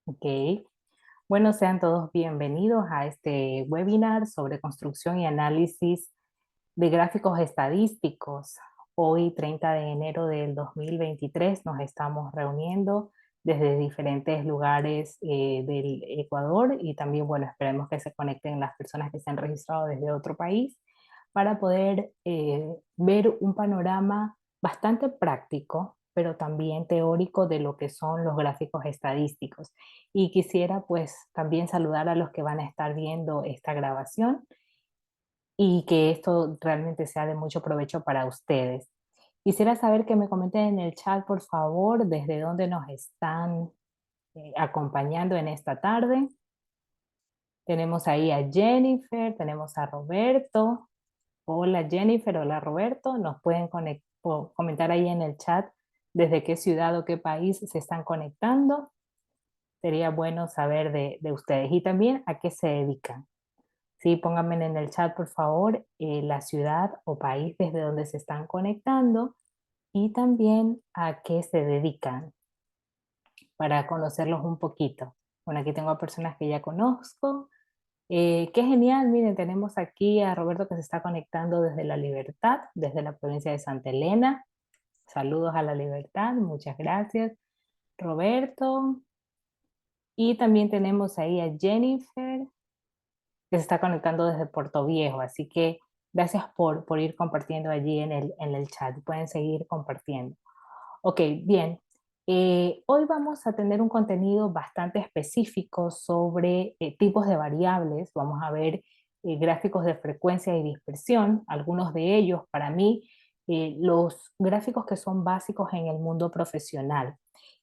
Ok, bueno, sean todos bienvenidos a este webinar sobre construcción y análisis de gráficos estadísticos. Hoy, 30 de enero del 2023, nos estamos reuniendo desde diferentes lugares del Ecuador y también, bueno, esperemos que se conecten las personas que se han registrado desde otro país para poder ver un panorama bastante práctico, pero también teórico de lo que son los gráficos estadísticos. Y quisiera pues también saludar a los que van a estar viendo esta grabación y que esto realmente sea de mucho provecho para ustedes. Quisiera saber que me comenten en el chat, por favor, desde dónde nos están acompañando en esta tarde. Tenemos ahí a Jennifer, tenemos a Roberto. Hola Jennifer, hola Roberto. Nos pueden comentar ahí en el chat desde qué ciudad o qué país se están conectando. Sería bueno saber de ustedes y también a qué se dedican. Sí, pónganme en el chat, por favor, la ciudad o país desde donde se están conectando y también a qué se dedican para conocerlos un poquito. Bueno, aquí tengo a personas que ya conozco. Qué genial, miren, tenemos aquí a Roberto que se está conectando desde La Libertad, desde la provincia de Santa Elena. Saludos a La Libertad, muchas gracias, Roberto. Y también tenemos ahí a Jennifer que se está conectando desde Puerto Viejo, así que gracias por ir compartiendo allí en el chat, pueden seguir compartiendo. Ok, bien. Hoy vamos a tener un contenido bastante específico sobre tipos de variables. Vamos a ver gráficos de frecuencia y dispersión, algunos de ellos para mí, los gráficos que son básicos en el mundo profesional.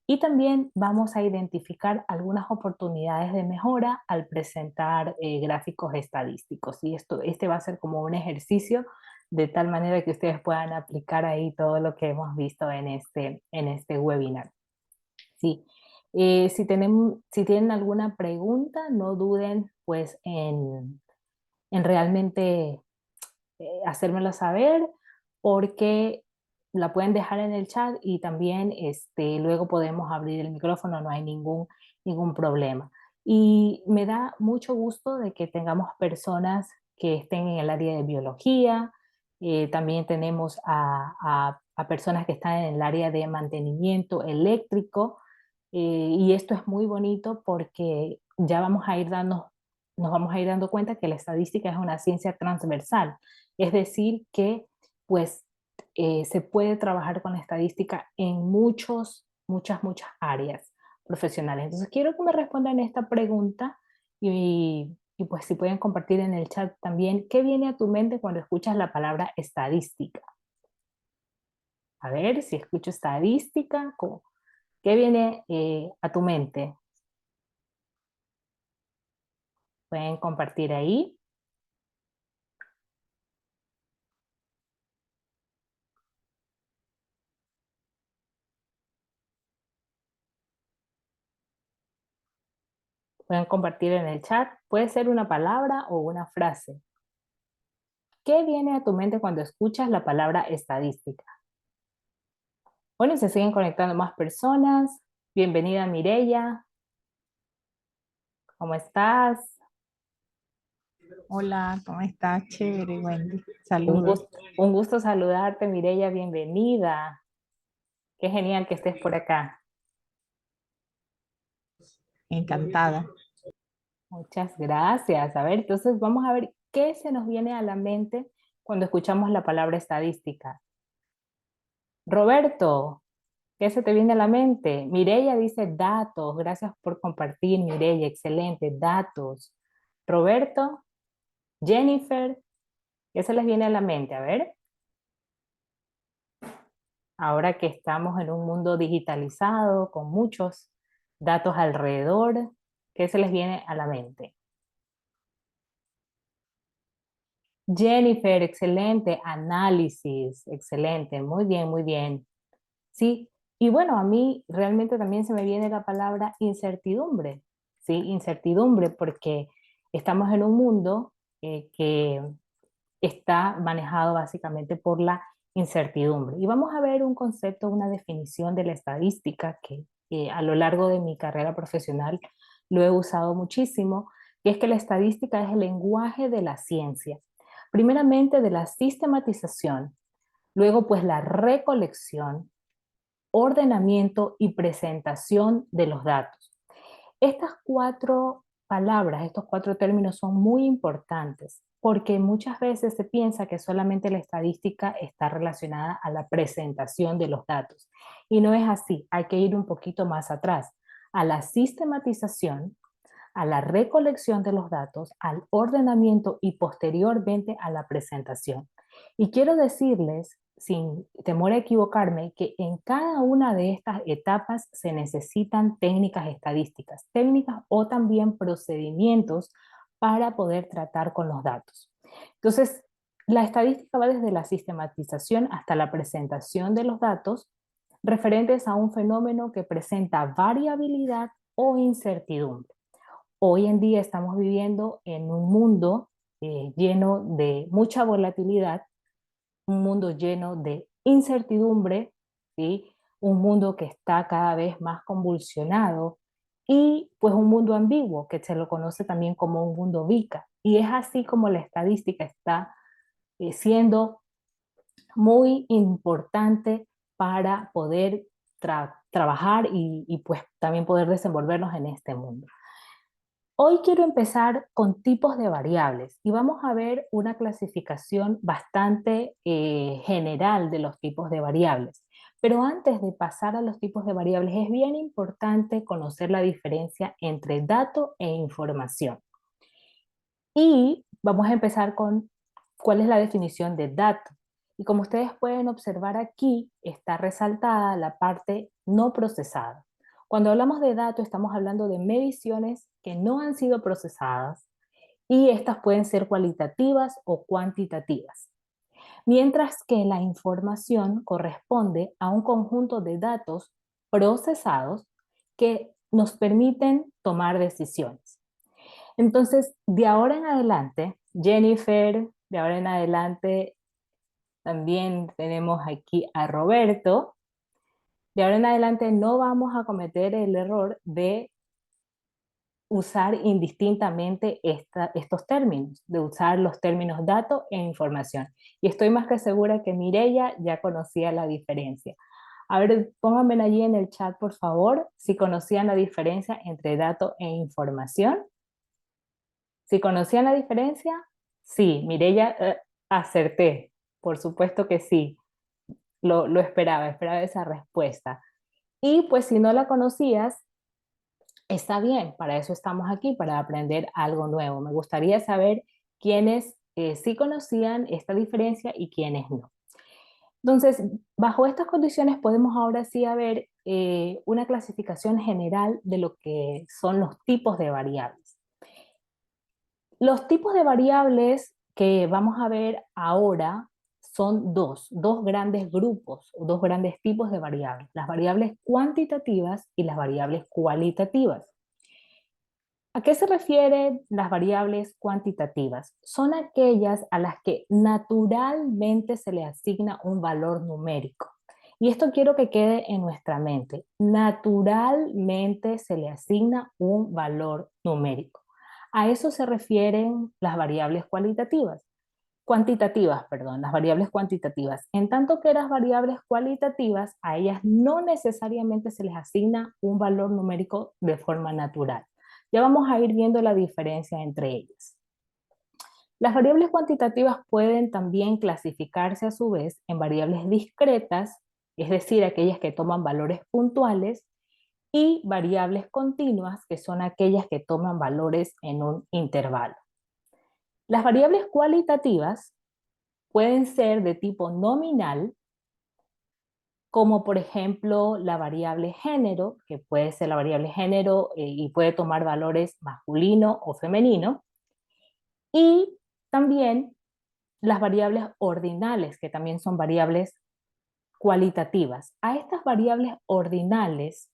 Y también vamos a identificar algunas oportunidades de mejora al presentar gráficos estadísticos. Y este va a ser como un ejercicio de tal manera que ustedes puedan aplicar ahí todo lo que hemos visto en este webinar. Sí. Si tienen alguna pregunta, no duden pues en realmente hacérmelo saber porque la pueden dejar en el chat y también luego podemos abrir el micrófono, no hay ningún problema. Y me da mucho gusto de que tengamos personas que estén en el área de biología, también tenemos a personas que están en el área de mantenimiento eléctrico, y esto es muy bonito porque ya nos vamos a ir dando cuenta que la estadística es una ciencia transversal, es decir, que pues se puede trabajar con la estadística en muchas áreas profesionales. Entonces quiero que me respondan esta pregunta y pues si pueden compartir en el chat también, ¿qué viene a tu mente cuando escuchas la palabra estadística? A ver, si escucho estadística, ¿qué viene a tu mente? Pueden compartir ahí. Pueden compartir en el chat. Puede ser una palabra o una frase. ¿Qué viene a tu mente cuando escuchas la palabra estadística? Bueno, se siguen conectando más personas. Bienvenida Mireya. ¿Cómo estás? Hola, ¿cómo estás? Chévere, Wendy. Un Saludos. gusto, un gusto saludarte, Mireya. Bienvenida. Qué genial que estés por acá. Encantada. Muchas gracias. A ver, entonces vamos a ver qué se nos viene a la mente cuando escuchamos la palabra estadística. Roberto, ¿qué se te viene a la mente? Mireya dice datos. Gracias por compartir, Mireya. Excelente, datos. Roberto, Jennifer, ¿qué se les viene a la mente? A ver, ahora que estamos en un mundo digitalizado con muchos datos alrededor, ¿qué se les viene a la mente? Jennifer, excelente. Análisis, excelente. Muy bien, muy bien. Sí, y bueno, a mí realmente también se me viene la palabra incertidumbre, ¿sí? Incertidumbre porque estamos en un mundo que está manejado básicamente por la incertidumbre. Y vamos a ver un concepto, una definición de la estadística a lo largo de mi carrera profesional lo he usado muchísimo, y es que la estadística es el lenguaje de la ciencia. Primeramente de la sistematización, luego pues la recolección, ordenamiento y presentación de los datos. Estas cuatro palabras, estos cuatro términos son muy importantes porque muchas veces se piensa que solamente la estadística está relacionada a la presentación de los datos. Y no es así, hay que ir un poquito más atrás, a la sistematización, a la recolección de los datos, al ordenamiento y posteriormente a la presentación. Y quiero decirles, sin temor a equivocarme, que en cada una de estas etapas se necesitan técnicas estadísticas, técnicas o también procedimientos para poder tratar con los datos. Entonces, la estadística va desde la sistematización hasta la presentación de los datos referentes a un fenómeno que presenta variabilidad o incertidumbre. Hoy en día estamos viviendo en un mundo lleno de mucha volatilidad, un mundo lleno de incertidumbre, ¿sí? Un mundo que está cada vez más convulsionado y pues un mundo ambiguo que se lo conoce también como un mundo VICA. Y es así como la estadística está siendo muy importante para poder trabajar y pues también poder desenvolvernos en este mundo. Hoy quiero empezar con tipos de variables y vamos a ver una clasificación bastante general de los tipos de variables. Pero antes de pasar a los tipos de variables, es bien importante conocer la diferencia entre dato e información. Y vamos a empezar con cuál es la definición de dato. Y como ustedes pueden observar aquí, está resaltada la parte no procesada. Cuando hablamos de datos, estamos hablando de mediciones que no han sido procesadas y estas pueden ser cualitativas o cuantitativas. Mientras que la información corresponde a un conjunto de datos procesados que nos permiten tomar decisiones. Entonces, de ahora en adelante, Jennifer, de ahora en adelante también tenemos aquí a Roberto, de ahora en adelante no vamos a cometer el error de usar indistintamente estos términos, de usar los términos dato e información. Y estoy más que segura que Mireya ya conocía la diferencia. A ver, pónganme allí en el chat, por favor, si conocían la diferencia entre dato e información. Si conocían la diferencia, sí, Mireya, acerté, por supuesto que sí, lo esperaba esa respuesta. Y pues si no la conocías, está bien, para eso estamos aquí, para aprender algo nuevo. Me gustaría saber quiénes sí conocían esta diferencia y quiénes no. Entonces, bajo estas condiciones podemos ahora sí ver una clasificación general de lo que son los tipos de variables. Los tipos de variables que vamos a ver ahora son dos grandes grupos, dos grandes tipos de variables, las variables cuantitativas y las variables cualitativas. ¿A qué se refieren las variables cuantitativas? Son aquellas a las que naturalmente se le asigna un valor numérico. Y esto quiero que quede en nuestra mente. Naturalmente se le asigna un valor numérico. A eso se refieren las variables cuantitativas, perdón, las variables cuantitativas. En tanto que las variables cualitativas, a ellas no necesariamente se les asigna un valor numérico de forma natural. Ya vamos a ir viendo la diferencia entre ellas. Las variables cuantitativas pueden también clasificarse a su vez en variables discretas, es decir, aquellas que toman valores puntuales, y variables continuas, que son aquellas que toman valores en un intervalo. Las variables cualitativas pueden ser de tipo nominal, como por ejemplo la variable género, que puede ser la variable género y puede tomar valores masculino o femenino, y también las variables ordinales, que también son variables cualitativas. A estas variables ordinales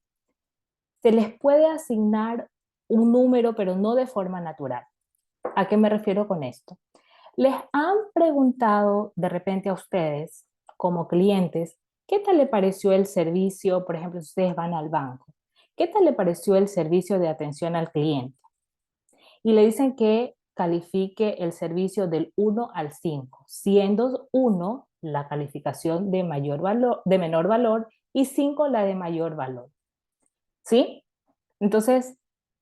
se les puede asignar un número, pero no de forma natural. ¿A qué me refiero con esto? ¿Les han preguntado de repente a ustedes, como clientes, qué tal le pareció el servicio, por ejemplo, si ustedes van al banco? ¿Qué tal le pareció el servicio de atención al cliente? Y le dicen que califique el servicio del 1 al 5, siendo 1 la calificación de mayor valor, de menor valor, y 5 la de mayor valor. ¿Sí? Entonces,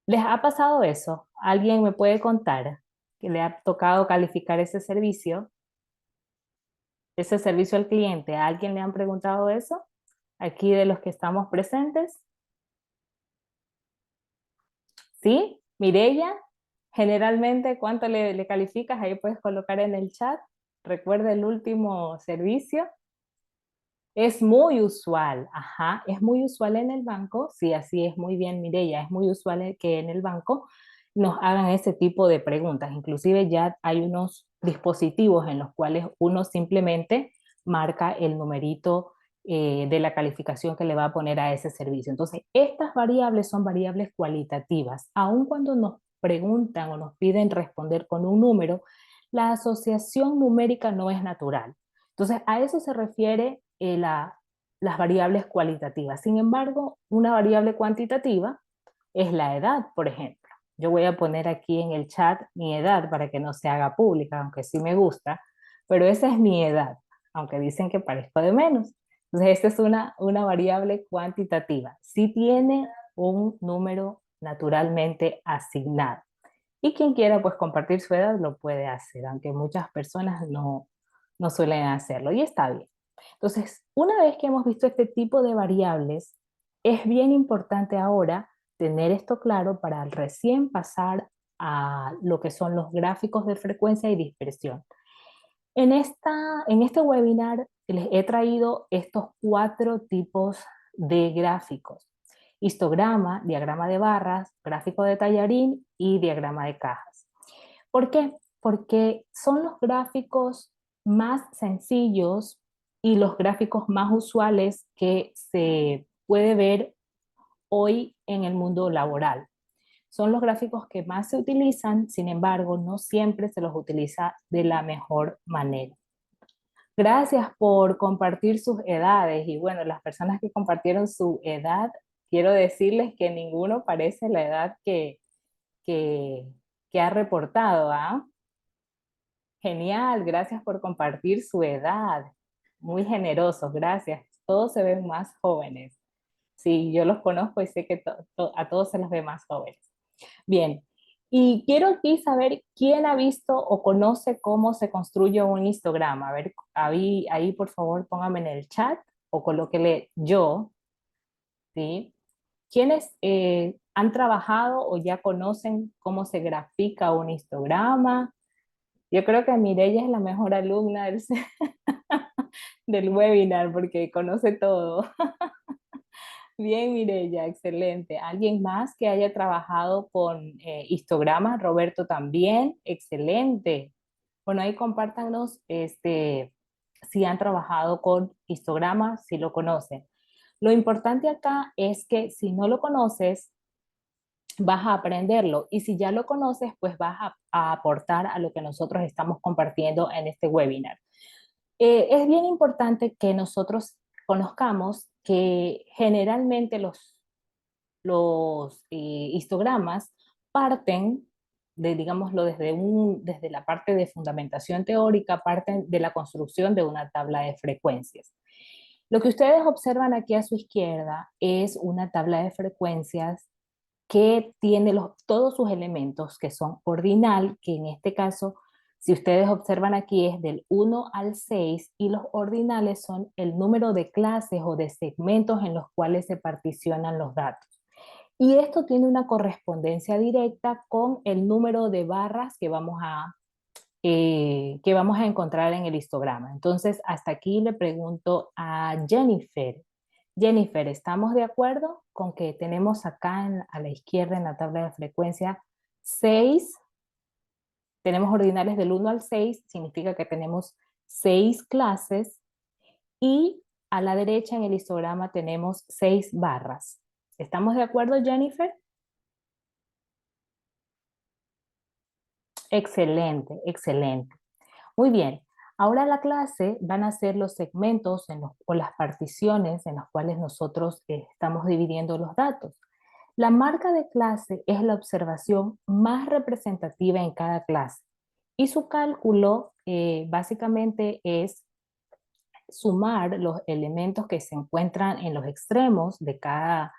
¿les ha pasado eso? ¿Alguien me puede contar que le ha tocado calificar ese servicio al cliente? ¿A alguien le han preguntado eso? Aquí de los que estamos presentes. ¿Sí? Mireya, generalmente, ¿cuánto le calificas? Ahí puedes colocar en el chat. Recuerda el último servicio. Es muy usual, ajá, es muy usual en el banco, sí, así es, muy bien, Mireya, es muy usual que en el banco nos hagan ese tipo de preguntas. Inclusive ya hay unos dispositivos en los cuales uno simplemente marca el numerito de la calificación que le va a poner a ese servicio. Entonces, estas variables son variables cualitativas. Aun cuando nos preguntan o nos piden responder con un número, la asociación numérica no es natural. Entonces, a eso se refiere las variables cualitativas. Sin embargo, una variable cuantitativa es la edad, por ejemplo. Yo voy a poner aquí en el chat mi edad para que no se haga pública, aunque sí me gusta, pero esa es mi edad, aunque dicen que parezco de menos. Entonces, esta es una variable cuantitativa. Sí tiene un número naturalmente asignado. Y quien quiera pues compartir su edad lo puede hacer, aunque muchas personas no suelen hacerlo y está bien. Entonces, una vez que hemos visto este tipo de variables, es bien importante ahora tener esto claro para recién pasar a lo que son los gráficos de frecuencia y dispersión. En este webinar les he traído estos 4 tipos de gráficos: histograma, diagrama de barras, gráfico de tallarín y diagrama de cajas. ¿Por qué? Porque son los gráficos más sencillos y los gráficos más usuales que se puede ver hoy en el mundo laboral. Son los gráficos que más se utilizan, sin embargo, no siempre se los utiliza de la mejor manera. Gracias por compartir sus edades y bueno, las personas que compartieron su edad, quiero decirles que ninguno parece la edad que, que ha reportado, ¿ah? Genial, gracias por compartir su edad. Muy generosos, gracias. Todos se ven más jóvenes. Sí, yo los conozco y sé que a todos se los ve más jóvenes. Bien, y quiero aquí saber quién ha visto o conoce cómo se construye un histograma. A ver, ahí por favor póngame en el chat o colóquele yo, ¿sí? ¿Quiénes han trabajado o ya conocen cómo se grafica un histograma? Yo creo que Mireya es la mejor alumna del webinar porque conoce todo. Bien, Mireya, excelente. ¿Alguien más que haya trabajado con histogramas? Roberto también, excelente. Bueno, ahí compártanos si han trabajado con histogramas, si lo conocen. Lo importante acá es que si no lo conoces, vas a aprenderlo y si ya lo conoces, pues vas a aportar a lo que nosotros estamos compartiendo en este webinar. Es bien importante que nosotros conozcamos que generalmente los histogramas parten de, digámoslo, desde la parte de fundamentación teórica, parten de la construcción de una tabla de frecuencias. Lo que ustedes observan aquí a su izquierda es una tabla de frecuencias que tiene todos sus elementos, que son ordinal, que en este caso, si ustedes observan aquí, es del 1 al 6, y los ordinales son el número de clases o de segmentos en los cuales se particionan los datos. Y esto tiene una correspondencia directa con el número de barras que vamos a encontrar en el histograma. Entonces, hasta aquí le pregunto a Jennifer. Jennifer, ¿estamos de acuerdo con que tenemos acá a la izquierda en la tabla de frecuencia 6? Tenemos ordinales del 1 al 6, significa que tenemos 6 clases, y a la derecha en el histograma tenemos 6 barras. ¿Estamos de acuerdo, Jennifer? Excelente, excelente. Muy bien. Ahora la clase van a ser los segmentos o las particiones en las cuales nosotros estamos dividiendo los datos. La marca de clase es la observación más representativa en cada clase y su cálculo básicamente es sumar los elementos que se encuentran en los extremos de cada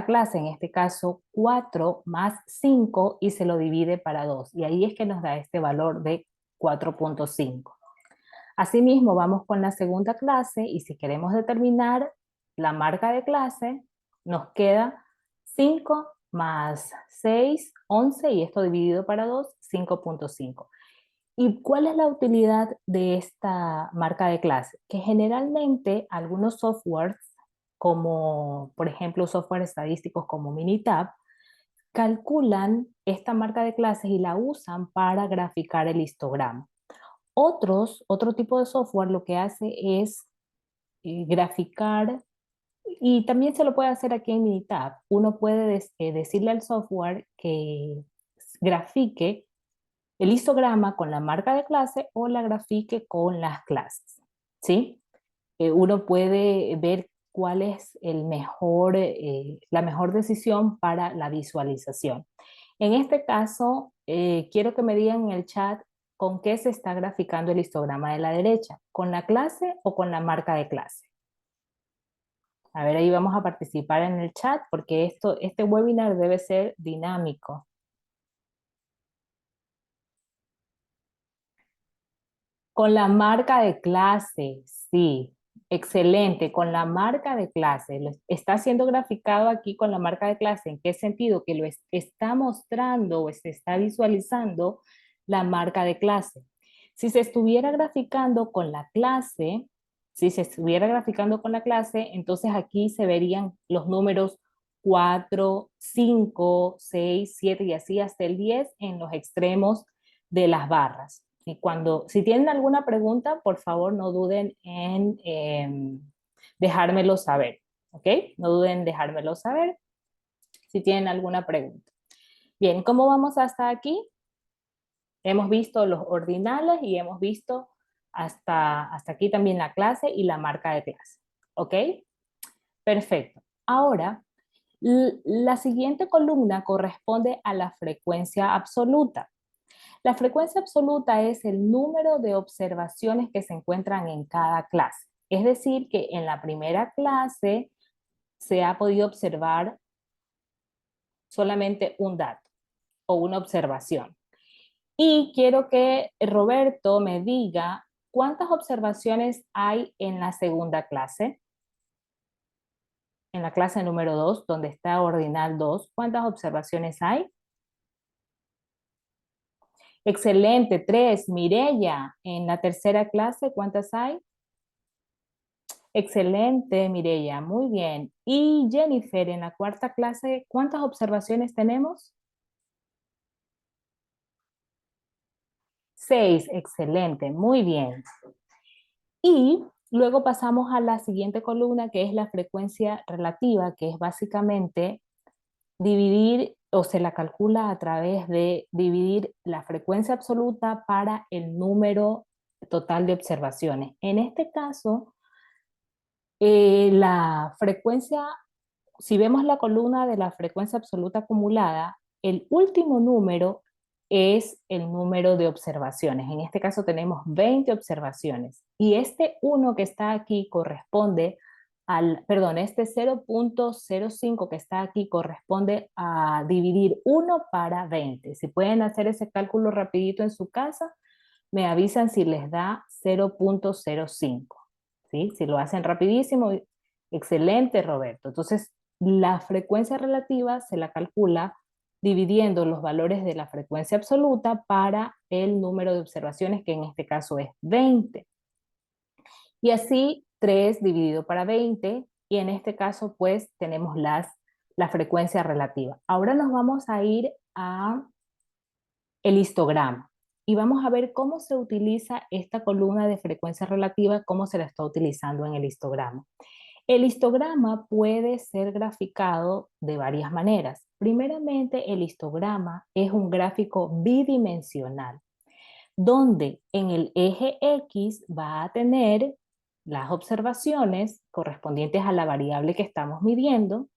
clase, en este caso 4 más 5, y se lo divide para 2. Y ahí es que nos da este valor de 4.5. Asimismo, vamos con la segunda clase y si queremos determinar la marca de clase, nos queda 5 más 6, 11, y esto dividido para 2, 5.5. ¿Y cuál es la utilidad de esta marca de clase? Que generalmente algunos softwares, como por ejemplo software estadísticos como Minitab, calculan esta marca de clases y la usan para graficar el histograma. Otro tipo de software lo que hace es graficar, y también se lo puede hacer aquí en Minitab. Uno puede decirle al software que grafique el histograma con la marca de clase o la grafique con las clases, ¿sí? Uno puede ver cuál es la mejor decisión para la visualización. En este caso, quiero que me digan en el chat con qué se está graficando el histograma de la derecha, ¿con la clase o con la marca de clase? A ver, ahí vamos a participar en el chat porque este webinar debe ser dinámico. Con la marca de clase, sí, excelente, con la marca de clase. Está siendo graficado aquí con la marca de clase. ¿En qué sentido? Que está mostrando o se está visualizando la marca de clase. Si se estuviera graficando con la clase, si se estuviera graficando con la clase, entonces aquí se verían los números 4, 5, 6, 7 y así hasta el 10 en los extremos de las barras. Y si tienen alguna pregunta, por favor no duden en dejármelo saber, ¿ok? No duden en dejármelo saber si tienen alguna pregunta. Bien, ¿cómo vamos hasta aquí? Hemos visto los ordinales y hemos visto hasta aquí también la clase y la marca de clase, ¿ok? Perfecto. Ahora, la siguiente columna corresponde a la frecuencia absoluta. La frecuencia absoluta es el número de observaciones que se encuentran en cada clase. Es decir, que en la primera clase se ha podido observar solamente un dato o una observación. Y quiero que Roberto me diga cuántas observaciones hay en la segunda clase, en la clase número 2, donde está ordinal 2. ¿Cuántas observaciones hay? Excelente, 3. Mireya, en la tercera clase, ¿cuántas hay? Excelente, Mireya, muy bien. Y Jennifer, en la cuarta clase, ¿cuántas observaciones tenemos? 6, excelente, muy bien. Y luego pasamos a la siguiente columna, que es la frecuencia relativa, que es básicamente dividir, o se la calcula a través de dividir la frecuencia absoluta para el número total de observaciones. En este caso, la frecuencia, si vemos la columna de la frecuencia absoluta acumulada, el último número es el número de observaciones. En este caso tenemos 20 observaciones. Y este 1 que está aquí corresponde este 0.05 que está aquí corresponde a dividir 1 para 20. Si pueden hacer ese cálculo rapidito en su casa, me avisan si les da 0.05. ¿Sí? Si lo hacen rapidísimo, excelente, Roberto. Entonces, la frecuencia relativa se la calcula dividiendo los valores de la frecuencia absoluta para el número de observaciones, que en este caso es 20. Y así 3 dividido para 20, y en este caso pues tenemos la frecuencia relativa. Ahora nos vamos a ir a el histograma y vamos a ver cómo se utiliza esta columna de frecuencia relativa, cómo se la está utilizando en el histograma. El histograma puede ser graficado de varias maneras. Primeramente, el histograma es un gráfico bidimensional, donde en el eje X va a tener las observaciones correspondientes a la variable que estamos midiendo,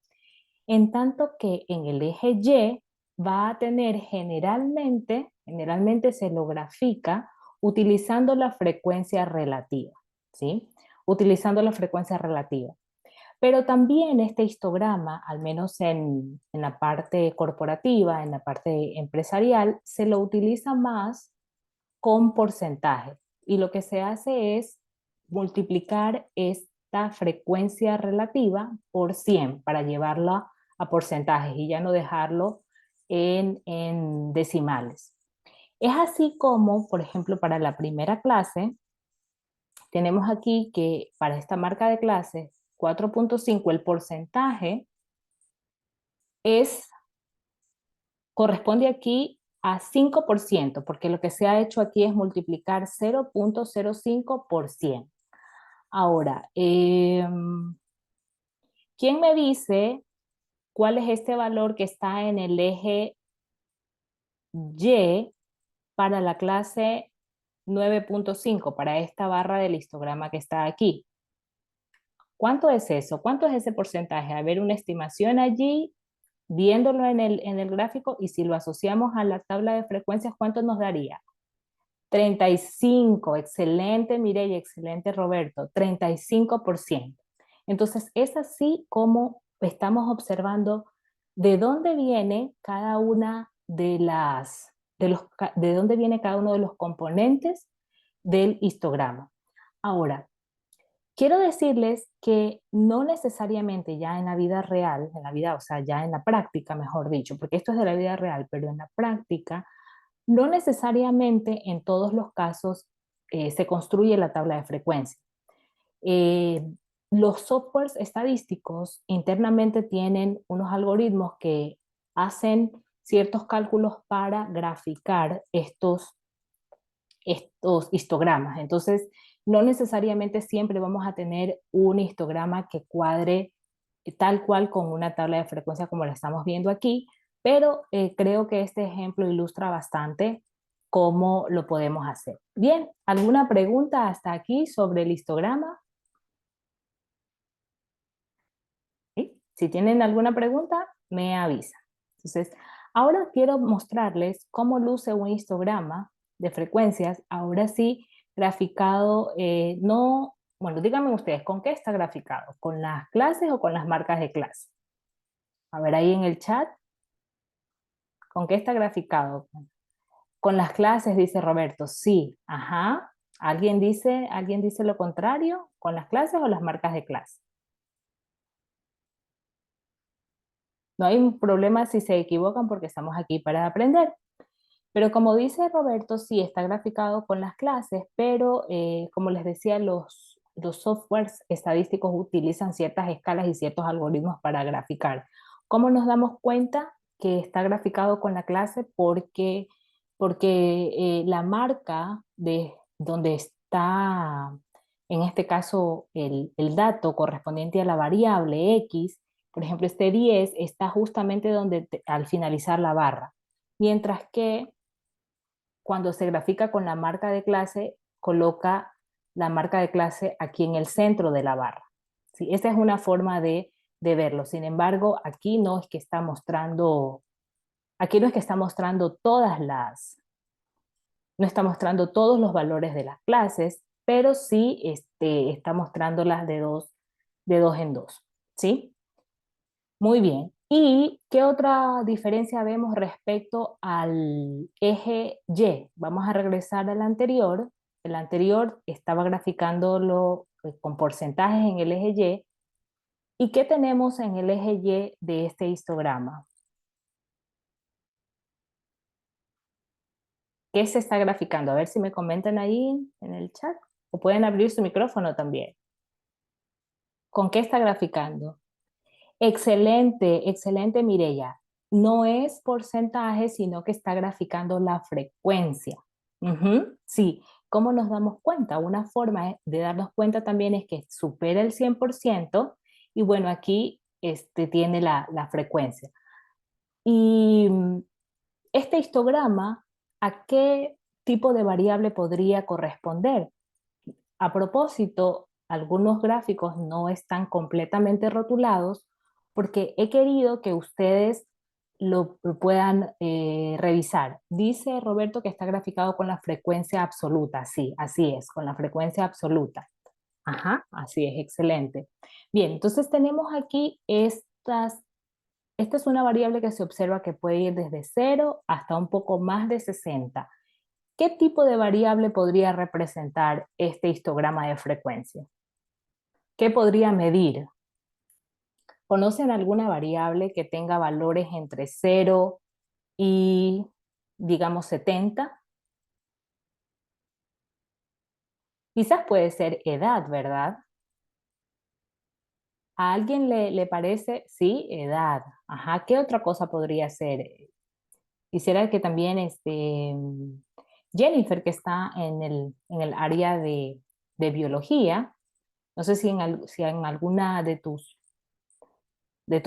en tanto que en el eje Y va a tener generalmente se lo grafica utilizando la frecuencia relativa, ¿sí? Utilizando la frecuencia relativa. Pero también este histograma, al menos en la parte corporativa, en la parte empresarial, se lo utiliza más con porcentajes. Y lo que se hace es multiplicar esta frecuencia relativa por 100 para llevarla a porcentajes y ya no dejarlo en decimales. Es así como, por ejemplo, para la primera clase, tenemos aquí que para esta marca de clase 4.5 el porcentaje es, corresponde aquí a 5%, porque lo que se ha hecho aquí es multiplicar 0.05 por 100. Ahora, ¿quién me dice cuál es este valor que está en el eje Y para la clase 9.5, para esta barra del histograma que está aquí? ¿Cuánto es eso? ¿Cuánto es ese porcentaje? A ver, una estimación allí, viéndolo en el gráfico, y si lo asociamos a la tabla de frecuencias, ¿cuánto nos daría? 35, excelente Mireya, excelente Roberto, 35%. Entonces, es así como estamos observando de dónde viene cada una de dónde viene cada uno de los componentes del histograma. Ahora, quiero decirles que no necesariamente ya en la vida real, en la vida, o sea, ya en la práctica, mejor dicho, porque esto es de la vida real, pero en la práctica, no necesariamente en todos los casos se construye la tabla de frecuencia. Eh, los softwares estadísticos internamente tienen unos algoritmos que hacen ciertos cálculos para graficar estos histogramas. Entonces, no necesariamente siempre vamos a tener un histograma que cuadre tal cual con una tabla de frecuencia como la estamos viendo aquí, pero creo que este ejemplo ilustra bastante cómo lo podemos hacer. Bien, ¿alguna pregunta hasta aquí sobre el histograma? ¿Sí? Si tienen alguna pregunta, me avisa. Entonces, ahora quiero mostrarles cómo luce un histograma de frecuencias, ahora sí, graficado, no, bueno, díganme ustedes, ¿con qué está graficado? ¿Con las clases o con las marcas de clase? A ver ahí en el chat, ¿con qué está graficado? Con las clases, dice Roberto. Sí, ajá. Alguien dice lo contrario? ¿Con las clases o las marcas de clase? No hay un problema si se equivocan porque estamos aquí para aprender. Pero como dice Roberto, sí está graficado con las clases, pero como les decía, los softwares estadísticos utilizan ciertas escalas y ciertos algoritmos para graficar. ¿Cómo nos damos cuenta que está graficado con la clase? Porque la marca de donde está, en este caso, el dato correspondiente a la variable X, por ejemplo, este 10 está justamente al finalizar la barra. Mientras que cuando se grafica con la marca de clase, coloca la marca de clase aquí en el centro de la barra. ¿Sí? Esa es una forma de verlo. Sin embargo, aquí no es que está mostrando no está mostrando todos los valores de las clases, pero sí está mostrándolas de dos en dos. ¿Sí? Muy bien. ¿Y qué otra diferencia vemos respecto al eje Y? Vamos a regresar al anterior. El anterior estaba graficándolo con porcentajes en el eje Y. ¿Y qué tenemos en el eje Y de este histograma? ¿Qué se está graficando? A ver si me comentan ahí en el chat. O pueden abrir su micrófono también. ¿Con qué está graficando? Excelente, excelente, Mireya. No es porcentaje, sino que está graficando la frecuencia. Sí, ¿cómo nos damos cuenta? Una forma de darnos cuenta también es que supera el 100% y bueno, aquí tiene la frecuencia. Y este histograma, ¿a qué tipo de variable podría corresponder? A propósito, algunos gráficos no están completamente rotulados porque he querido que ustedes lo puedan revisar. Dice Roberto que está graficado con la frecuencia absoluta. Sí, así es, con la frecuencia absoluta. Ajá, así es, excelente. Bien, entonces tenemos aquí esta es una variable que se observa que puede ir desde 0 hasta un poco más de 60. ¿Qué tipo de variable podría representar este histograma de frecuencia? ¿Qué podría medir? ¿Conocen alguna variable que tenga valores entre 0 y, digamos, 70? Quizás puede ser edad, ¿verdad? ¿A alguien le parece? Sí, edad. Ajá, ¿qué otra cosa podría ser? Quisiera que también Jennifer, que está en el área de biología, no sé si en alguna de tus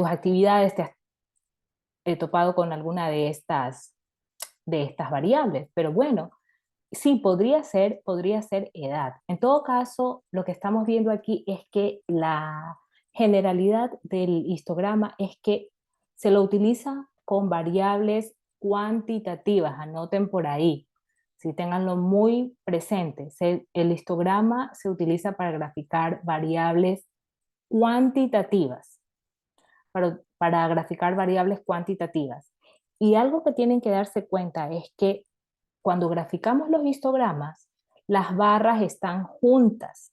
actividades te has topado con alguna de estas variables, pero bueno, sí, podría ser edad. En todo caso, lo que estamos viendo aquí es que la generalidad del histograma es que se lo utiliza con variables cuantitativas, anoten por ahí, si tenganlo muy presente. El histograma se utiliza para graficar variables cuantitativas, para graficar variables cuantitativas. Y algo que tienen que darse cuenta es que cuando graficamos los histogramas, las barras están juntas.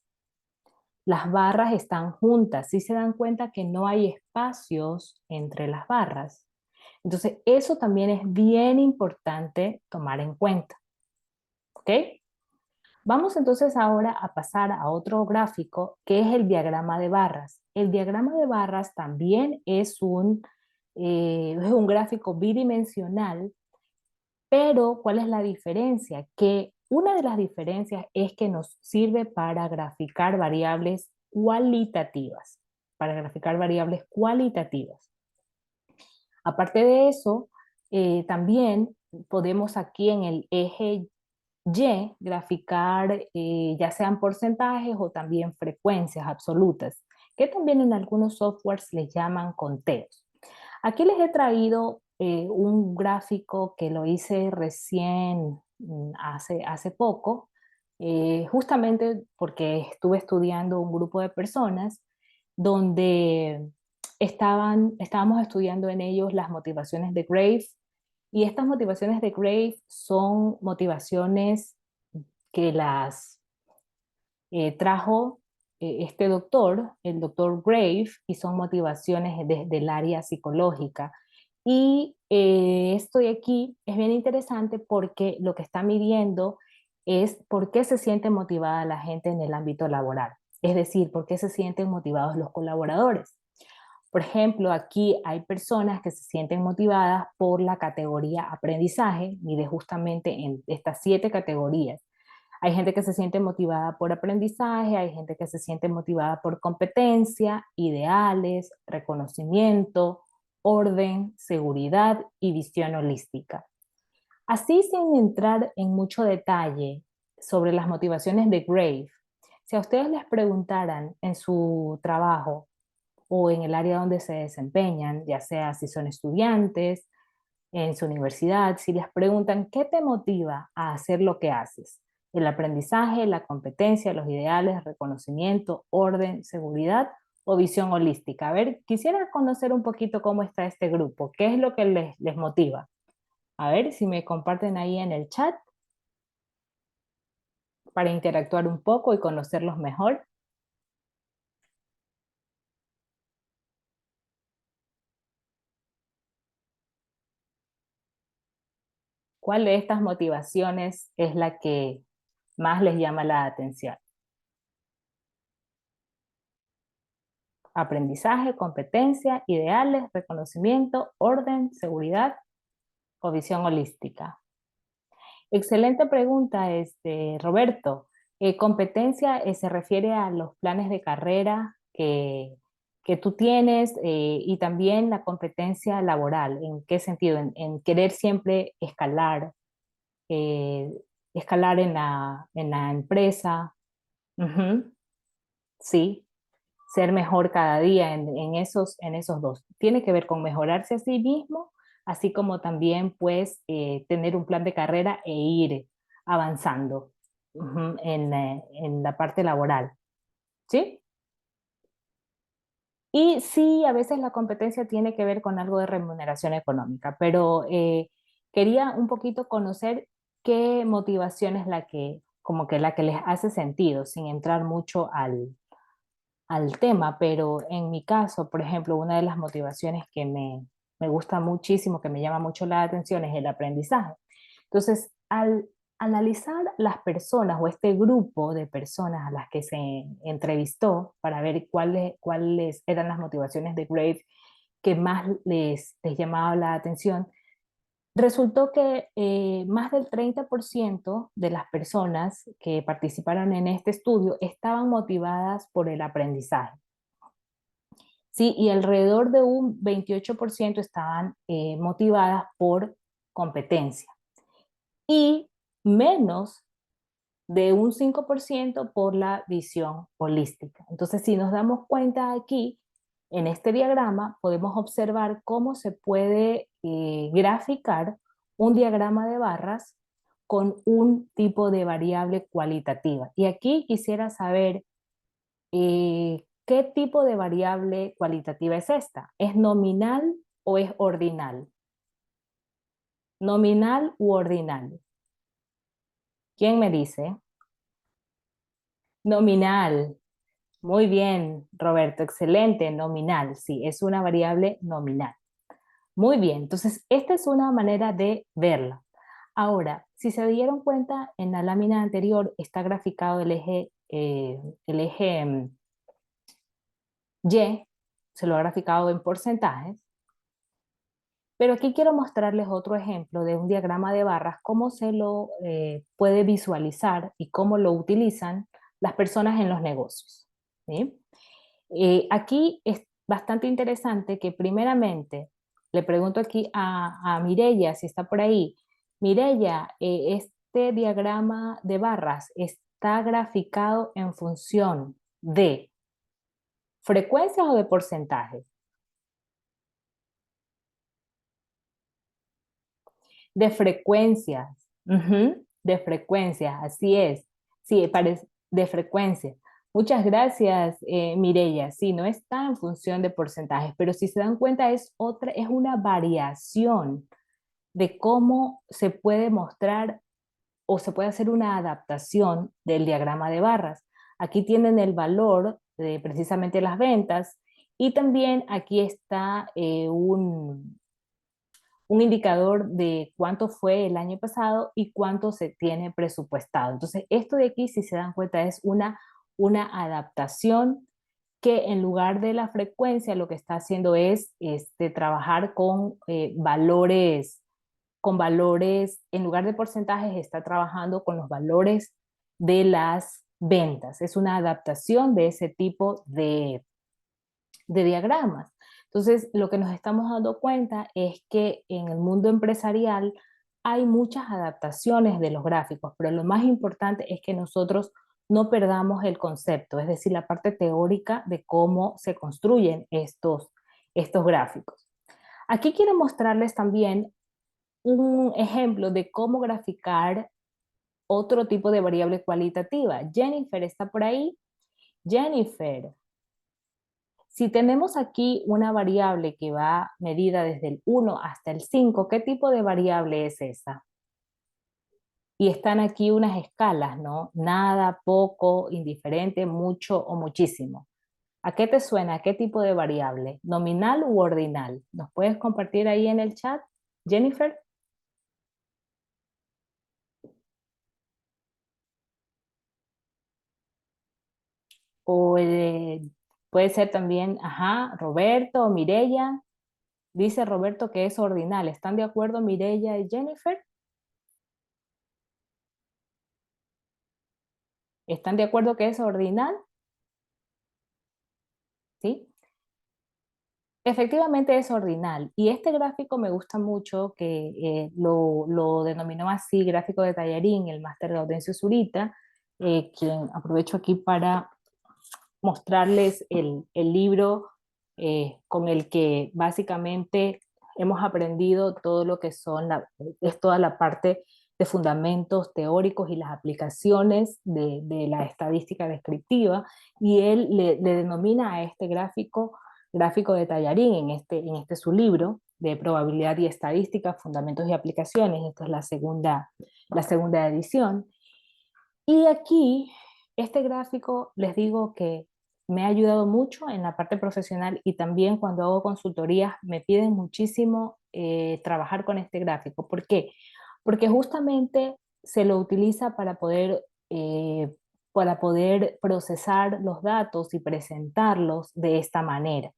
Las barras están juntas. ¿Sí se dan cuenta que no hay espacios entre las barras? Entonces, eso también es bien importante tomar en cuenta. ¿Ok? Vamos entonces ahora a pasar a otro gráfico que es el diagrama de barras. El diagrama de barras también es un gráfico bidimensional, pero ¿cuál es la diferencia? Que una de las diferencias es que nos sirve para graficar variables cualitativas, para graficar variables cualitativas. Aparte de eso, también podemos aquí en el eje Y graficar ya sean porcentajes o también frecuencias absolutas, que también en algunos softwares les llaman conteos. Aquí les he traído un gráfico que lo hice recién hace poco, justamente porque estuve estudiando un grupo de personas donde estábamos estudiando en ellos las motivaciones de Graves, y estas motivaciones de Graves son motivaciones que las trajo este doctor, el doctor Grave, y son motivaciones desde el área psicológica. Y estoy aquí, es bien interesante porque lo que está midiendo es por qué se siente motivada la gente en el ámbito laboral, es decir, por qué se sienten motivados los colaboradores. Por ejemplo, aquí hay personas que se sienten motivadas por la categoría aprendizaje, mide justamente en estas 7 categorías. Hay gente que se siente motivada por aprendizaje, hay gente que se siente motivada por competencia, ideales, reconocimiento, orden, seguridad y visión holística. Así, sin entrar en mucho detalle sobre las motivaciones de Grave, si a ustedes les preguntaran en su trabajo o en el área donde se desempeñan, ya sea si son estudiantes, en su universidad, si les preguntan qué te motiva a hacer lo que haces, el aprendizaje, la competencia, los ideales, reconocimiento, orden, seguridad o visión holística. A ver, quisiera conocer un poquito cómo está este grupo, qué es lo que les motiva. A ver si me comparten ahí en el chat para interactuar un poco y conocerlos mejor. ¿Cuál de estas motivaciones es la que más les llama la atención? Aprendizaje, competencia, ideales, reconocimiento, orden, seguridad o visión holística. Excelente pregunta, Roberto. Competencia se refiere a los planes de carrera que tú tienes, y también la competencia laboral. ¿En qué sentido? En querer siempre eh, escalar en la empresa. Ujú, sí. ser mejor cada día en esos dos. Tiene que ver con mejorarse a sí mismo, así como también pues tener un plan de carrera e ir avanzando en la parte laboral, ¿sí? Y sí, a veces la competencia tiene que ver con algo de remuneración económica, pero quería un poquito conocer qué motivación es la que, como que la que les hace sentido, sin entrar mucho al tema, pero en mi caso, por ejemplo, una de las motivaciones que me gusta muchísimo, que me llama mucho la atención, es el aprendizaje. Entonces, al analizar las personas o este grupo de personas a las que se entrevistó para ver cuáles eran las motivaciones de Graves que más les llamaba la atención, resultó que más del 30% de las personas que participaron en este estudio estaban motivadas por el aprendizaje. Sí, y alrededor de un 28% estaban motivadas por competencia y menos de un 5% por la visión holística. Entonces, si nos damos cuenta aquí, en este diagrama, podemos observar cómo se puede graficar un diagrama de barras con un tipo de variable cualitativa. Y aquí quisiera saber ¿qué tipo de variable cualitativa es esta? ¿Es nominal o es ordinal? ¿Nominal u ordinal? ¿Quién me dice? Nominal. Muy bien, Roberto, excelente, nominal. Sí, es una variable nominal. Muy bien, entonces esta es una manera de verla. Ahora, si se dieron cuenta, en la lámina anterior está graficado el eje Y, se lo ha graficado en porcentajes. Pero aquí quiero mostrarles otro ejemplo de un diagrama de barras, cómo se lo puede visualizar y cómo lo utilizan las personas en los negocios. ¿Sí? Aquí es bastante interesante que primeramente le pregunto aquí a Mireya, si está por ahí. Mireya, este diagrama de barras está graficado en función de frecuencias o de porcentajes. De frecuencias, de frecuencias, así es. Sí, parece, de frecuencia. Muchas gracias, Mireya. Sí, no está en función de porcentajes, pero si se dan cuenta es una variación de cómo se puede mostrar o se puede hacer una adaptación del diagrama de barras. Aquí tienen el valor de precisamente las ventas y también aquí está un indicador de cuánto fue el año pasado y cuánto se tiene presupuestado. Entonces, esto de aquí, si se dan cuenta, es una adaptación que en lugar de la frecuencia lo que está haciendo es trabajar con valores, en lugar de porcentajes, está trabajando con los valores de las ventas. Es una adaptación de ese tipo de diagramas. Entonces, lo que nos estamos dando cuenta es que en el mundo empresarial hay muchas adaptaciones de los gráficos, pero lo más importante es que nosotros no perdamos el concepto, es decir, la parte teórica de cómo se construyen estos gráficos. Aquí quiero mostrarles también un ejemplo de cómo graficar otro tipo de variable cualitativa. Jennifer está por ahí. Jennifer, si tenemos aquí una variable que va medida desde el 1 hasta el 5, ¿qué tipo de variable es esa? Y están aquí unas escalas, ¿no? Nada, poco, indiferente, mucho o muchísimo. ¿A qué te suena? ¿Qué tipo de variable? ¿Nominal u ordinal? ¿Nos puedes compartir ahí en el chat, Jennifer? O puede ser también, ajá, Roberto o Mirella. Dice Roberto que es ordinal. ¿Están de acuerdo Mirella y Jennifer? ¿Están de acuerdo que es ordinal? ¿Sí? Efectivamente es ordinal. Y este gráfico me gusta mucho, que lo denominó así, gráfico de tallarín, el máster de Audencio Zurita, quien aprovecho aquí para mostrarles el libro con el que básicamente hemos aprendido todo lo que es toda la parte de fundamentos teóricos y las aplicaciones de la estadística descriptiva, y él le denomina a este gráfico de Tallarín en este su libro de probabilidad y estadística, fundamentos y aplicaciones. Esta es la segunda edición. Y aquí, este gráfico, les digo que me ha ayudado mucho en la parte profesional, y también cuando hago consultorías me piden muchísimo trabajar con este gráfico. ¿Por qué? Porque justamente se lo utiliza para poder procesar los datos y presentarlos de esta manera,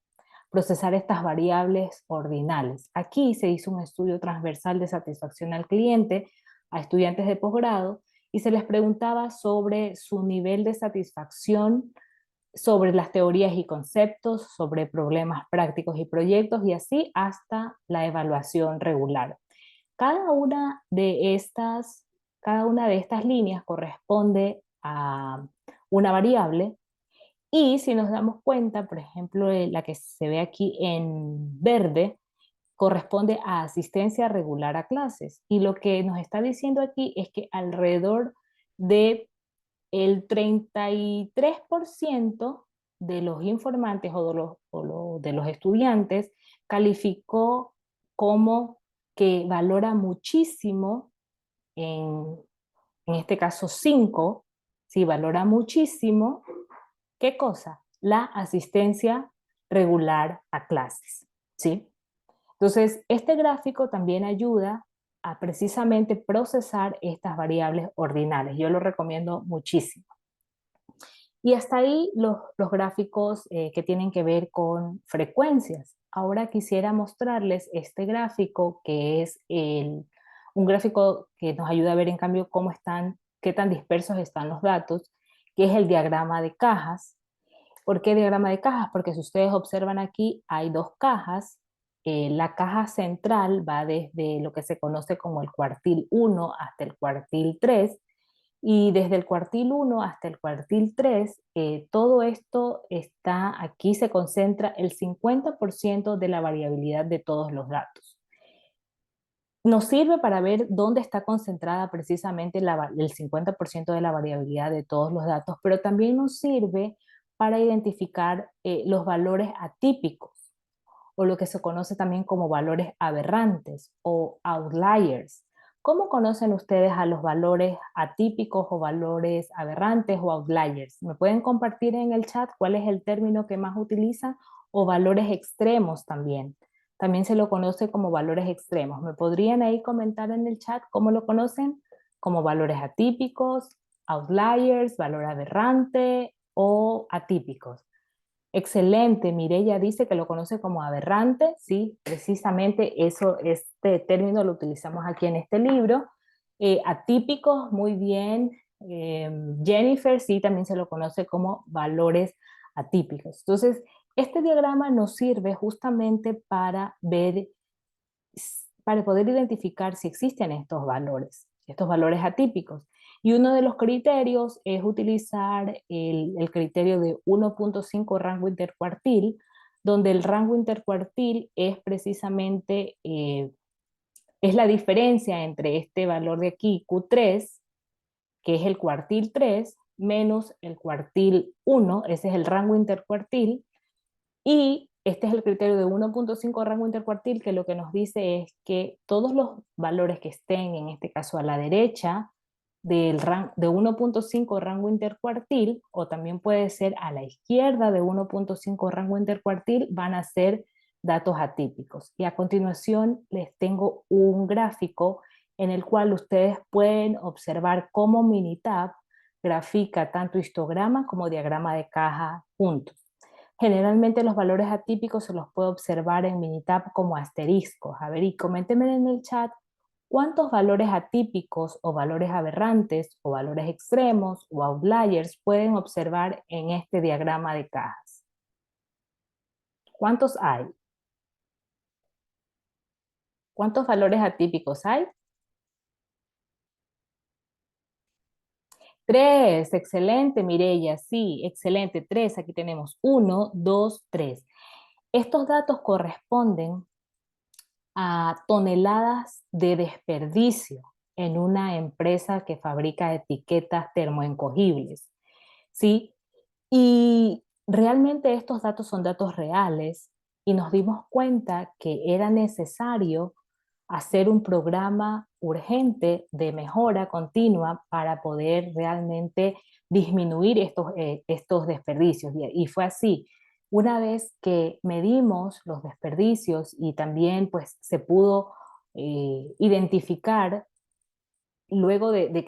procesar estas variables ordinales. Aquí se hizo un estudio transversal de satisfacción al cliente a estudiantes de posgrado, y se les preguntaba sobre su nivel de satisfacción, sobre las teorías y conceptos, sobre problemas prácticos y proyectos, y así hasta la evaluación regular. Cada una de estas, cada una de estas líneas corresponde a una variable, y si nos damos cuenta, por ejemplo, la que se ve aquí en verde, corresponde a asistencia regular a clases. Y lo que nos está diciendo aquí es que alrededor de el 33% de los informantes de los estudiantes calificó como que valora muchísimo, en, en este caso 5, sí, valora muchísimo. ¿Qué cosa? La asistencia regular a clases, ¿sí? Entonces, este gráfico también ayuda a precisamente procesar estas variables ordinales. Yo lo recomiendo muchísimo. Y hasta ahí los gráficos que tienen que ver con frecuencias. Ahora quisiera mostrarles este gráfico, que es un gráfico que nos ayuda a ver en cambio qué tan dispersos están los datos, que es el diagrama de cajas. ¿Por qué diagrama de cajas? Porque si ustedes observan aquí, hay dos cajas. La caja central va desde lo que se conoce como el cuartil 1 hasta el cuartil 3, y desde el cuartil 1 hasta el cuartil 3, todo esto está aquí, se concentra el 50% de la variabilidad de todos los datos. Nos sirve para ver dónde está concentrada precisamente el 50% de la variabilidad de todos los datos, pero también nos sirve para identificar los valores atípicos, o lo que se conoce también como valores aberrantes o outliers. ¿Cómo conocen ustedes a los valores atípicos o valores aberrantes o outliers? ¿Me pueden compartir en el chat cuál es el término que más utilizan? O valores extremos también. También se lo conoce como valores extremos. ¿Me podrían ahí comentar en el chat cómo lo conocen? Como valores atípicos, outliers, valor aberrante o atípicos. Excelente, Mireya dice que lo conoce como aberrante. Sí, precisamente este término lo utilizamos aquí en este libro. Atípicos, muy bien. Jennifer, sí, también se lo conoce como valores atípicos. Entonces, este diagrama nos sirve justamente para poder identificar si existen estos valores atípicos. Y uno de los criterios es utilizar el criterio de 1.5 rango intercuartil, donde el rango intercuartil es precisamente es la diferencia entre este valor de aquí, Q3, que es el cuartil 3, menos el cuartil 1, ese es el rango intercuartil, y este es el criterio de 1.5 rango intercuartil, que lo que nos dice es que todos los valores que estén, en este caso a la derecha, de 1.5 rango intercuartil, o también puede ser a la izquierda de 1.5 rango intercuartil, van a ser datos atípicos. Y a continuación les tengo un gráfico en el cual ustedes pueden observar cómo Minitab grafica tanto histograma como diagrama de caja juntos. Generalmente los valores atípicos se los puede observar en Minitab como asteriscos. A ver, y coméntenme en el chat cuántos valores atípicos o valores aberrantes o valores extremos o outliers pueden observar en este diagrama de cajas. ¿Cuántos hay? ¿Cuántos valores atípicos hay? Tres, excelente, Mireya, sí, excelente, tres, aquí tenemos uno, dos, tres. Estos datos corresponden a toneladas de desperdicio en una empresa que fabrica etiquetas termoencogibles, ¿sí? Y realmente estos datos son datos reales y nos dimos cuenta que era necesario hacer un programa urgente de mejora continua para poder realmente disminuir estos desperdicios. Y fue así. Una vez que medimos los desperdicios y también pues se pudo identificar luego de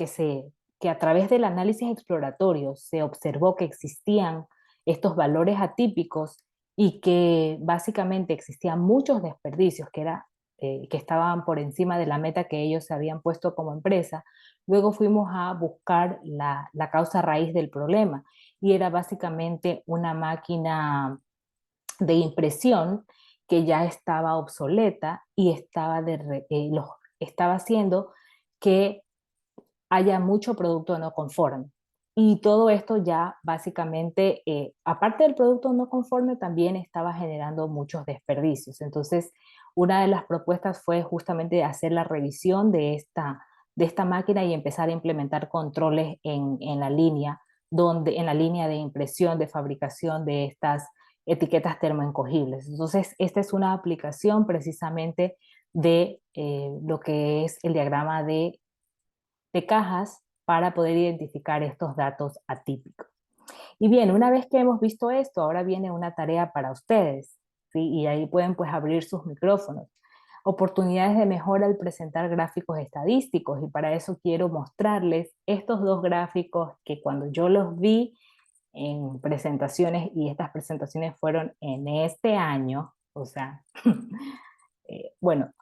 que a través del análisis exploratorio se observó que existían estos valores atípicos y que básicamente existían muchos desperdicios que estaban por encima de la meta que ellos se habían puesto como empresa, luego fuimos a buscar la causa raíz del problema y era básicamente una máquina de impresión que ya estaba obsoleta y estaba haciendo que haya mucho producto no conforme. Y todo esto ya básicamente, aparte del producto no conforme, también estaba generando muchos desperdicios. Entonces, una de las propuestas fue justamente hacer la revisión de esta máquina y empezar a implementar controles en la línea, en la línea de impresión, de fabricación de estas etiquetas termoencogibles. Entonces, esta es una aplicación precisamente de lo que es el diagrama de cajas para poder identificar estos datos atípicos. Y bien, una vez que hemos visto esto, ahora viene una tarea para ustedes, ¿sí? Y ahí pueden pues abrir sus micrófonos. Oportunidades de mejora al presentar gráficos estadísticos y para eso quiero mostrarles estos dos gráficos que cuando yo los vi en presentaciones y estas presentaciones fueron en este año, o sea, bueno,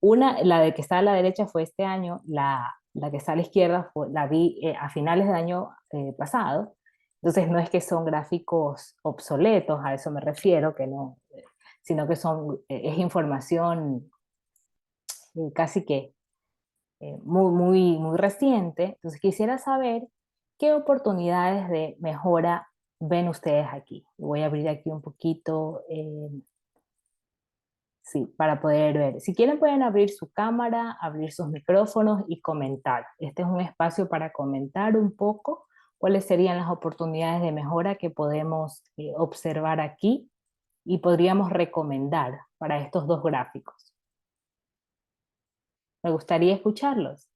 la de que está a la derecha fue este año, la que está a la izquierda la vi a finales del año pasado. Entonces no es que son gráficos obsoletos, a eso me refiero, que no, sino que es información casi que muy reciente. Entonces quisiera saber qué oportunidades de mejora ven ustedes aquí. Voy a abrir aquí un poquito. Sí, para poder ver. Si quieren pueden abrir su cámara, abrir sus micrófonos y comentar. Este es un espacio para comentar un poco cuáles serían las oportunidades de mejora que podemos observar aquí y podríamos recomendar para estos dos gráficos. Me gustaría escucharlos.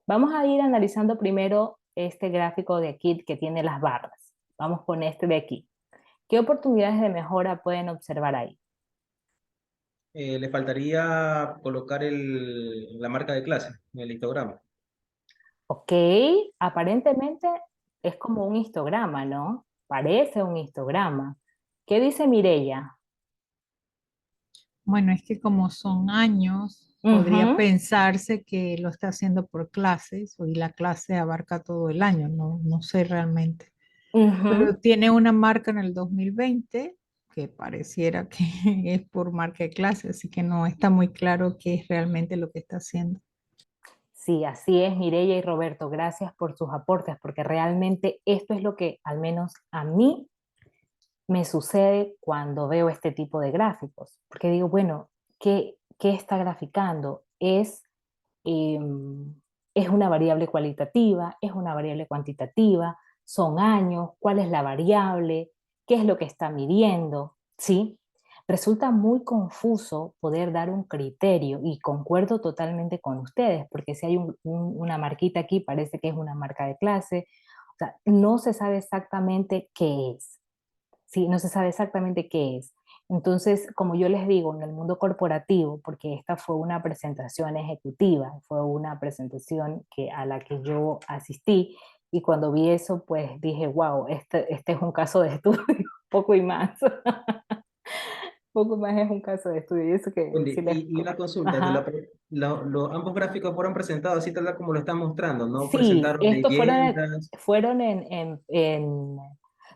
Vamos a ir analizando primero este gráfico de aquí que tiene las barras. Vamos con este de aquí. ¿Qué oportunidades de mejora pueden observar ahí? Le faltaría colocar la marca de clase en el histograma. Ok, aparentemente es como un histograma, ¿no? Parece un histograma. ¿Qué dice Mirella? Bueno, es que como son años, podría Ujú, pensarse que lo está haciendo por clases y la clase abarca todo el año, no, no sé realmente. ujú. Pero tiene una marca en el 2020 que pareciera que es por marca de clase, así que no está muy claro qué es realmente lo que está haciendo. Sí, así es, Mirella y Roberto. Gracias por sus aportes, porque realmente esto es lo que al menos a mí me sucede cuando veo este tipo de gráficos. Porque digo, bueno, ¿qué está graficando? Eh, es una variable cualitativa, es una variable cuantitativa, son años, cuál es la variable, qué es lo que está midiendo, ¿sí? Resulta muy confuso poder dar un criterio y concuerdo totalmente con ustedes, porque si hay una marquita aquí, parece que es una marca de clase, o sea, no se sabe exactamente qué es. Sí, no se sabe exactamente qué es. Entonces, como yo les digo, en el mundo corporativo, porque esta fue una presentación ejecutiva, fue una presentación a la que yo asistí y cuando vi eso, pues dije, wow, este es un caso de estudio, poco y más, poco más es un caso de estudio. Y eso que Wendy, si les... y una consulta, Ajá. ambos gráficos fueron presentados así tal como lo están mostrando, ¿no? Sí, Presentaron estos leyendas. fueron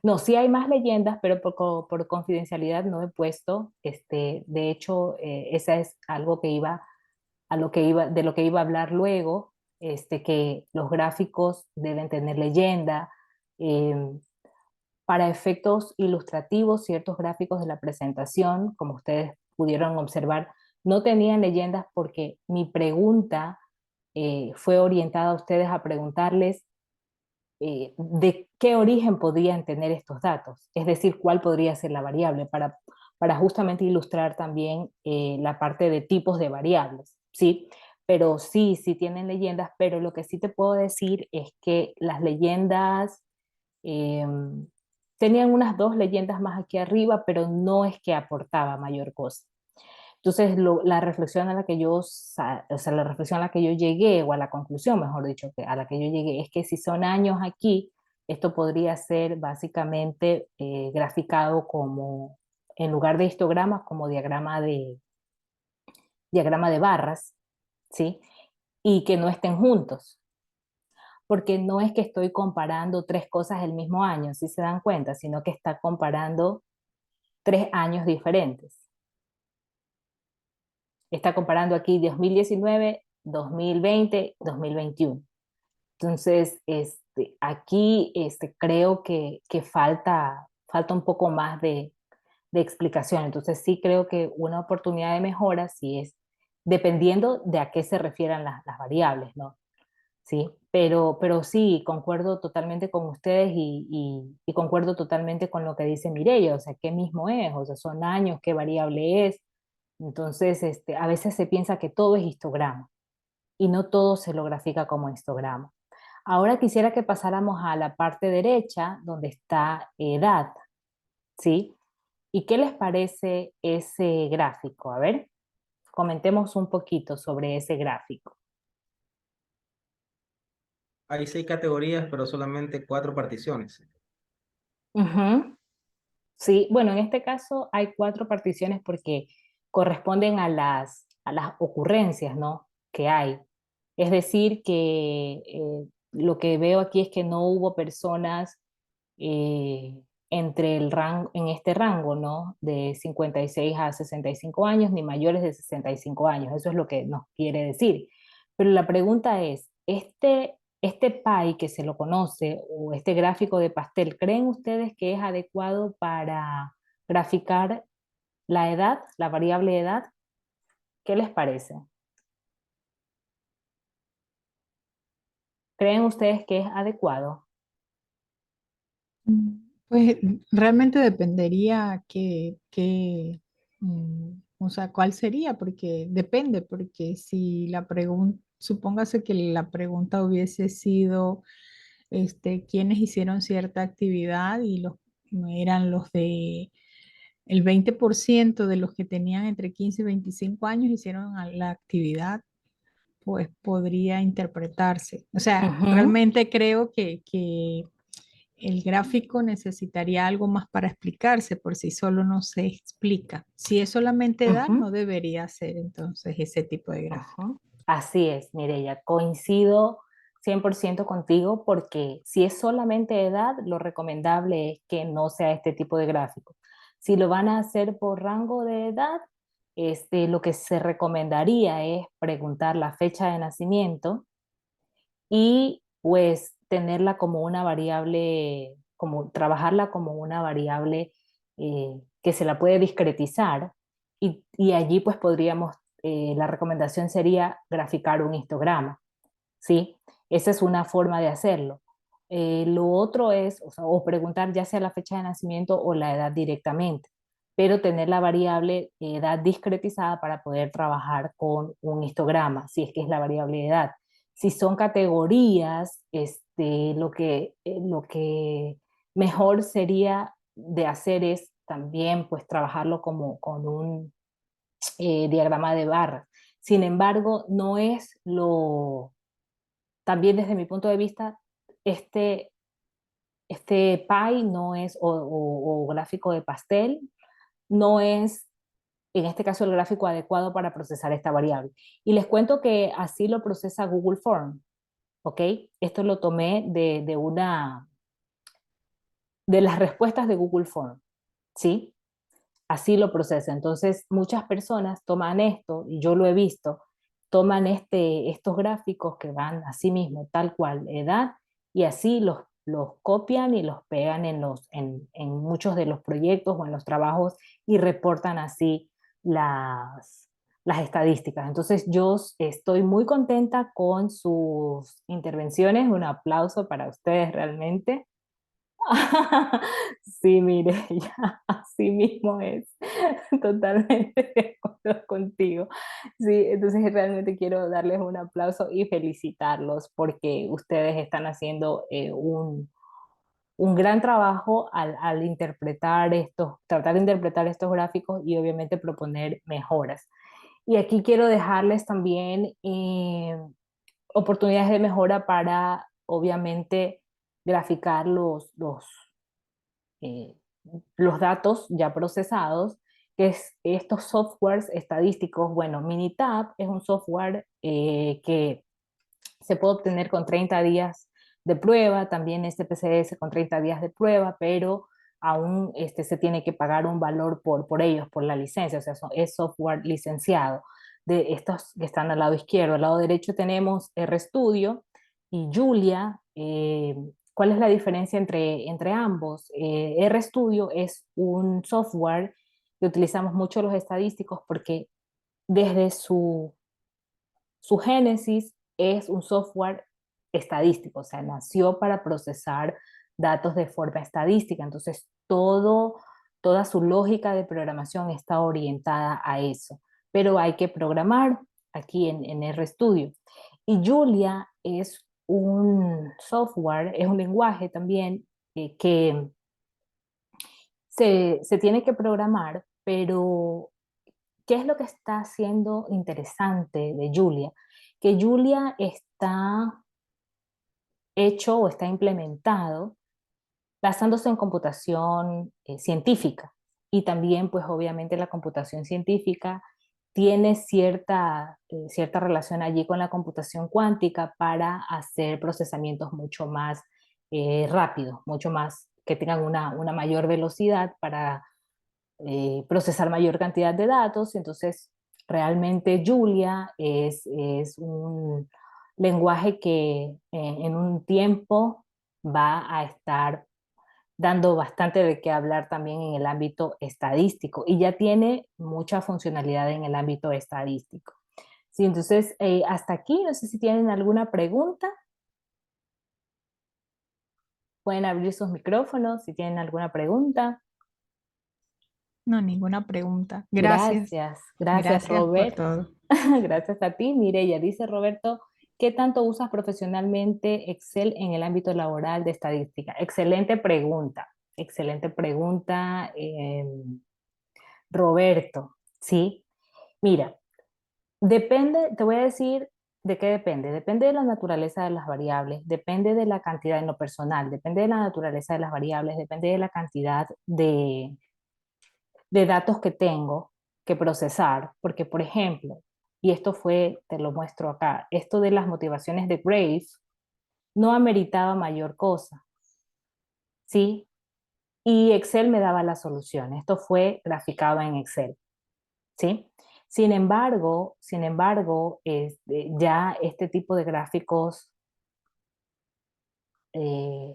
no, sí hay más leyendas, pero por confidencialidad no he puesto, de hecho, esa es algo que iba, de lo que iba a hablar luego. que los gráficos deben tener leyenda. eh, para efectos ilustrativos, ciertos gráficos de la presentación, como ustedes pudieron observar, no tenían leyendas porque mi pregunta fue orientada a ustedes a preguntarles de qué origen podrían tener estos datos, es decir, cuál podría ser la variable para justamente ilustrar también la parte de tipos de variables, ¿sí? Pero sí, sí tienen leyendas, pero lo que sí te puedo decir es que las leyendas eh, tenían unas dos leyendas más aquí arriba, pero no es que aportaba mayor cosa. Entonces, la reflexión a la que yo, o sea, la reflexión a la que yo llegué, o a la conclusión, mejor dicho, a la que yo llegué, es que si son años aquí, esto podría ser básicamente graficado como, en lugar de histogramas, como diagrama de barras, ¿sí? Y que no estén juntos, porque no es que estoy comparando tres cosas del mismo año, si se dan cuenta, sino que está comparando 3 años diferentes. Está comparando aquí 2019, 2020, 2021. Entonces, aquí creo que falta un poco más de explicación. Entonces, sí creo que una oportunidad de mejora sí es dependiendo de a qué se refieran las variables, ¿no? Sí, pero sí, concuerdo totalmente con ustedes y concuerdo totalmente con lo que dice Mireia, o sea, ¿qué mismo es? O sea, son años, ¿qué variable es? Entonces, a veces se piensa que todo es histograma y no todo se lo grafica como histograma. Ahora quisiera que pasáramos a la parte derecha donde está edad, ¿sí? ¿Y qué les parece ese gráfico? A ver, comentemos un poquito sobre ese gráfico. Hay 6 categorías, pero solamente 4 particiones. Ujú. Sí, bueno, en este caso hay 4 particiones porque corresponden a las ocurrencias, ¿no? Que hay. Es decir, que lo que veo aquí es que no hubo personas entre el rango, en este rango, ¿no? De 56 a 65 años, ni mayores de 65 años. Eso es lo que nos quiere decir. Pero la pregunta es, este pie que se lo conoce, o este gráfico de pastel, ¿creen ustedes que es adecuado para graficar la edad, la variable edad? ¿Qué les parece? ¿Creen ustedes que es adecuado? Pues realmente dependería o sea, cuál sería, porque depende, porque si la pregunta, supóngase que la pregunta hubiese sido, quiénes hicieron cierta actividad y eran los de el 20% de los que tenían entre 15 y 25 años hicieron la actividad, pues podría interpretarse. O sea, Ujú, realmente creo que el gráfico necesitaría algo más para explicarse, por si solo no se explica. Si es solamente edad, ujú. no debería ser entonces ese tipo de gráfico. Ujú. Así es, Mireya, coincido 100% contigo porque si es solamente edad, lo recomendable es que no sea este tipo de gráfico. Si lo van a hacer por rango de edad, lo que se recomendaría es preguntar la fecha de nacimiento y pues tenerla como una variable, como trabajarla como una variable que se la puede discretizar y allí pues podríamos, la recomendación sería graficar un histograma, ¿sí? Esa es una forma de hacerlo. Lo otro es, o sea, o preguntar ya sea la fecha de nacimiento o la edad directamente, pero tener la variable edad discretizada para poder trabajar con un histograma, si es que es la variable edad. Si son categorías, lo que mejor sería de hacer es también pues trabajarlo como con un diagrama de barras. Sin embargo, no es también desde mi punto de vista, este, este pie no es, o gráfico de pastel, no es, en este caso, el gráfico adecuado para procesar esta variable. Y les cuento que así lo procesa Google Form, ¿ok? Esto lo tomé de las respuestas de Google Form, ¿sí? Así lo procesa. Entonces, muchas personas toman esto, y yo lo he visto, toman estos gráficos que van así mismo, tal cual, edad, y así los copian y los pegan en muchos de los proyectos o en los trabajos y reportan así las estadísticas. Entonces yo estoy muy contenta con sus intervenciones, un aplauso para ustedes realmente. Sí, mire, ya, así mismo es, totalmente de acuerdo contigo. Sí, entonces realmente quiero darles un aplauso y felicitarlos porque ustedes están haciendo un gran trabajo al interpretar tratar de interpretar estos gráficos y obviamente proponer mejoras. Y aquí quiero dejarles también oportunidades de mejora para, obviamente, graficar eh, los datos ya procesados, que es estos softwares estadísticos. Bueno, Minitab es un software que se puede obtener con 30 días de prueba, también este PCS con 30 días de prueba, pero aún se tiene que pagar un valor por ellos, por la licencia, o sea, es software licenciado. De estos que están al lado izquierdo, al lado derecho tenemos RStudio y Julia. ¿Cuál es la diferencia entre ambos? RStudio es un software que utilizamos mucho los estadísticos porque desde su génesis es un software estadístico, o sea, nació para procesar datos de forma estadística, entonces toda su lógica de programación está orientada a eso, pero hay que programar aquí en RStudio. Y Julia es un software, es un lenguaje también que se tiene que programar, pero ¿qué es lo que está haciendo interesante de Julia? Que Julia está hecho o está implementado basándose en computación científica. Y también, pues obviamente la computación científica tiene cierta relación allí con la computación cuántica para hacer procesamientos mucho más rápidos, mucho más que tengan una mayor velocidad para procesar mayor cantidad de datos. Entonces, realmente Julia es un lenguaje que en un tiempo va a estar dando bastante de qué hablar también en el ámbito estadístico y ya tiene mucha funcionalidad en el ámbito estadístico. Sí, entonces, hasta aquí, no sé si tienen alguna pregunta. Pueden abrir sus micrófonos si tienen alguna pregunta. No, ninguna pregunta. Gracias. Gracias Gracias por Robert. todo. Gracias a ti, Mireya. Dice Roberto, ¿qué tanto usas profesionalmente Excel en el ámbito laboral de estadística? Excelente pregunta, Roberto. Sí, mira, depende, te voy a decir de qué depende. Depende de la naturaleza de las variables, depende de la cantidad en lo personal, depende de la naturaleza de las variables, depende de la cantidad de datos que tengo que procesar, porque por ejemplo, y esto fue, te lo muestro acá, esto de las motivaciones de Graves no ameritaba mayor cosa, ¿sí? Y Excel me daba la solución, esto fue graficado en Excel, ¿sí? Sin embargo, ya este tipo de gráficos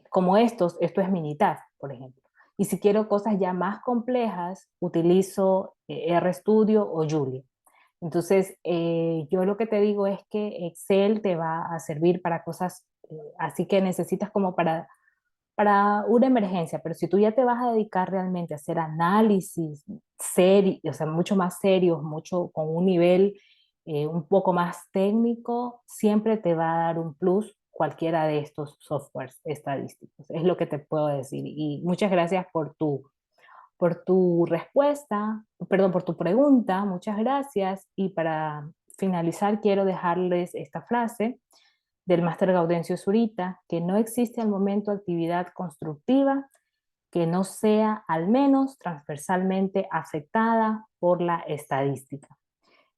como esto es Minitab, por ejemplo. Y si quiero cosas ya más complejas, utilizo RStudio o Julia. Entonces, yo lo que te digo es que Excel te va a servir para cosas así que necesitas como para una emergencia, pero si tú ya te vas a dedicar realmente a hacer análisis serio, o sea, mucho más serios, mucho con un nivel un poco más técnico, siempre te va a dar un plus cualquiera de estos softwares estadísticos. Es lo que te puedo decir. Y muchas gracias por tu respuesta, perdón, por tu pregunta, muchas gracias. Y para finalizar, quiero dejarles esta frase del máster Gaudencio Zurita, que no existe al momento actividad constructiva que no sea al menos transversalmente afectada por la estadística.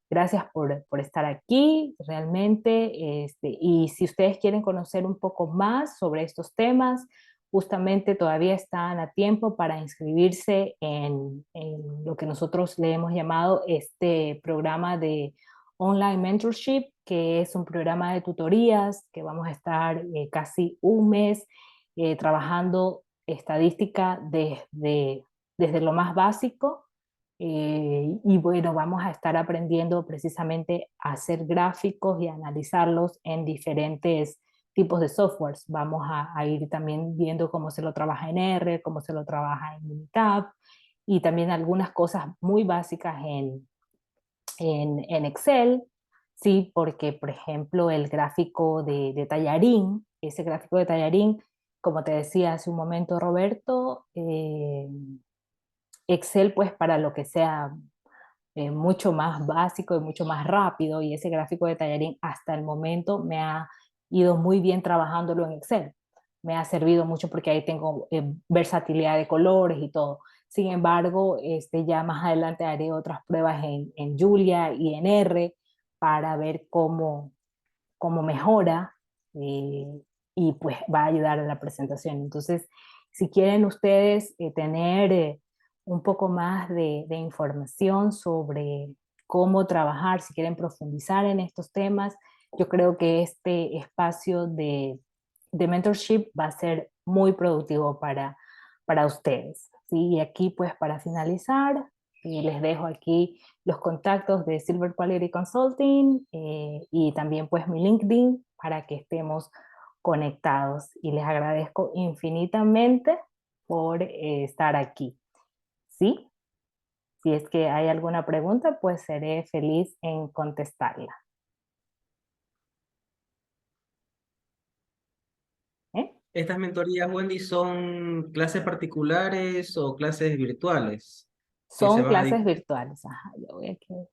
Gracias por estar aquí, realmente, y si ustedes quieren conocer un poco más sobre estos temas, justamente todavía están a tiempo para inscribirse en lo que nosotros le hemos llamado este programa de Online Mentorship, que es un programa de tutorías que vamos a estar casi un mes trabajando estadística desde lo más básico. Y bueno, vamos a estar aprendiendo precisamente a hacer gráficos y analizarlos en diferentes tipos de softwares. Vamos a ir también viendo cómo se lo trabaja en R, cómo se lo trabaja en Minitab, y también algunas cosas muy básicas en Excel, sí, porque por ejemplo el gráfico de tallarín, ese gráfico de tallarín, como te decía hace un momento Roberto, Excel pues para lo que sea mucho más básico y mucho más rápido, y ese gráfico de tallarín hasta el momento me ha ido muy bien trabajándolo en Excel. Me ha servido mucho porque ahí tengo versatilidad de colores y todo. Sin embargo, ya más adelante haré otras pruebas en Julia y en R para ver cómo mejora, eh, y pues va a ayudar a la presentación. Entonces, si quieren ustedes tener un poco más de información sobre cómo trabajar, si quieren profundizar en estos temas, yo creo que este espacio de mentorship va a ser muy productivo para ustedes. ¿Sí? Y aquí pues para finalizar, les dejo aquí los contactos de Silver Quality Consulting y también pues mi LinkedIn para que estemos conectados. Y les agradezco infinitamente por estar aquí. ¿Sí? Si es que hay alguna pregunta, pues seré feliz en contestarla. ¿Eh? ¿Estas mentorías, Wendy, son clases particulares o clases virtuales que se Son van a clases dictar? virtuales. Ajá, yo voy aquí.